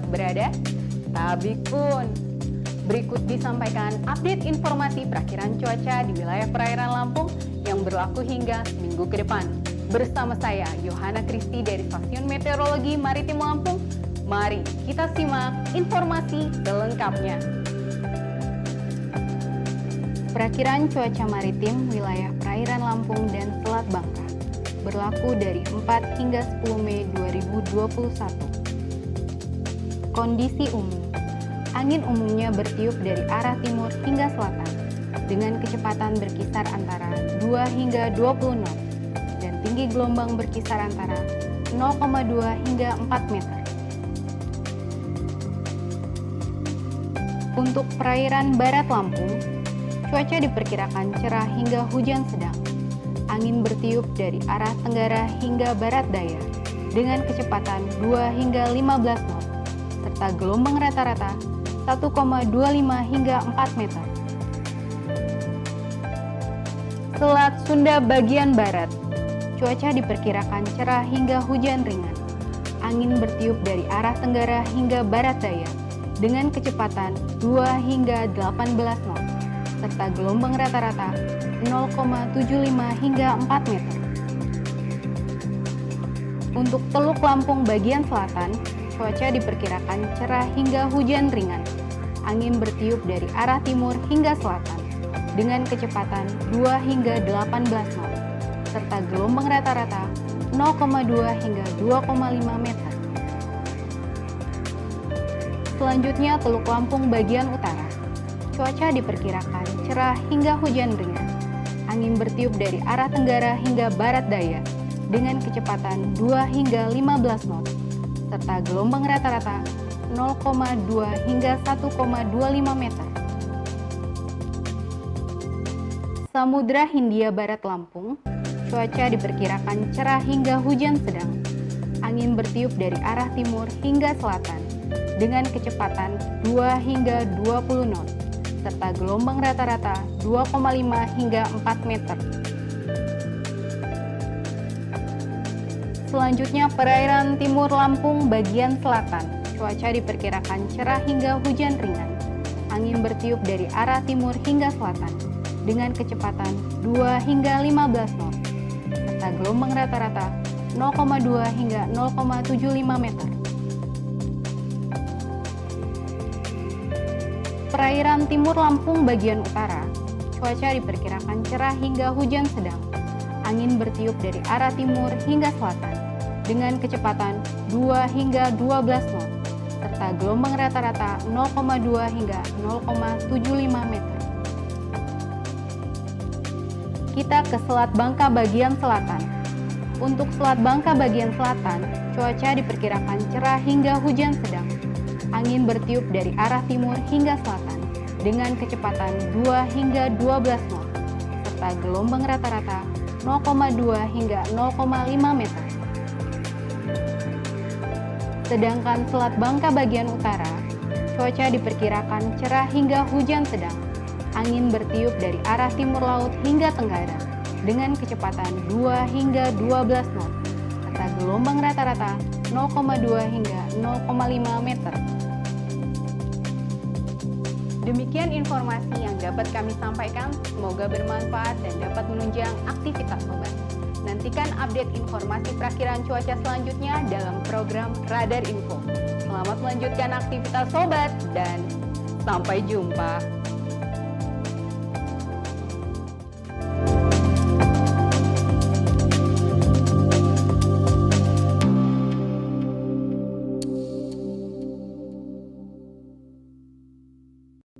berada? Tabik pun. Berikut disampaikan update informasi perakiraan cuaca di wilayah perairan Lampung yang berlaku hingga minggu ke depan. Bersama saya, Yohana Kristi dari Stasiun Meteorologi Maritim Lampung. Mari kita simak informasi selengkapnya. Perakiraan cuaca maritim wilayah perairan Lampung dan Selat Bangka berlaku dari 4 hingga 10 Mei 2021. Kondisi umum. Angin umumnya bertiup dari arah timur hingga selatan dengan kecepatan berkisar antara 2 hingga 20 knot dan tinggi gelombang berkisar antara 0,2 hingga 4 meter. Untuk perairan barat Lampung, cuaca diperkirakan cerah hingga hujan sedang. Angin bertiup dari arah tenggara hingga barat daya dengan kecepatan 2 hingga 15 knot serta gelombang rata-rata 1,25 hingga 4 meter. Selat Sunda bagian barat, cuaca diperkirakan cerah hingga hujan ringan. Angin bertiup dari arah tenggara hingga barat daya dengan kecepatan 2 hingga 18 knot serta gelombang rata-rata 0,75 hingga 4 meter. Untuk Teluk Lampung bagian selatan, cuaca diperkirakan cerah hingga hujan ringan. Angin bertiup dari arah timur hingga selatan dengan kecepatan 2 hingga 18 knot serta gelombang rata-rata 0,2 hingga 2,5 meter. Selanjutnya Teluk Lampung bagian utara. Cuaca diperkirakan cerah hingga hujan ringan. Angin bertiup dari arah tenggara hingga barat daya dengan kecepatan 2 hingga 15 knot serta gelombang rata-rata 0,2 hingga 1,25 meter. Samudra Hindia Barat Lampung, cuaca diperkirakan cerah hingga hujan sedang. Angin bertiup dari arah timur hingga selatan dengan kecepatan 2 hingga 20 knot serta gelombang rata-rata 2,5 hingga 4 meter. Selanjutnya perairan timur Lampung bagian selatan, cuaca diperkirakan cerah hingga hujan ringan. Angin bertiup dari arah timur hingga selatan dengan kecepatan 2 hingga 15 knot serta gelombang rata-rata 0,2 hingga 0,75 meter. Perairan timur Lampung bagian utara, cuaca diperkirakan cerah hingga hujan sedang. Angin bertiup dari arah timur hingga selatan dengan kecepatan 2 hingga 12 knot serta gelombang rata-rata 0,2 hingga 0,75 meter. Kita ke Selat Bangka bagian selatan. Untuk Selat Bangka bagian selatan, cuaca diperkirakan cerah hingga hujan sedang. Angin bertiup dari arah timur hingga selatan dengan kecepatan 2 hingga 12 knot serta gelombang rata-rata 0,2 hingga 0,5 meter. Sedangkan Selat Bangka bagian utara, cuaca diperkirakan cerah hingga hujan sedang. Angin bertiup dari arah timur laut hingga tenggara dengan kecepatan 2 hingga 12 knot serta gelombang rata-rata 0,2 hingga 0,5 meter. Demikian informasi yang dapat kami sampaikan, semoga bermanfaat dan dapat menunjang aktivitas sobat. Nantikan update informasi perakiraan cuaca selanjutnya dalam program Radar Info. Selamat melanjutkan aktivitas sobat dan sampai jumpa.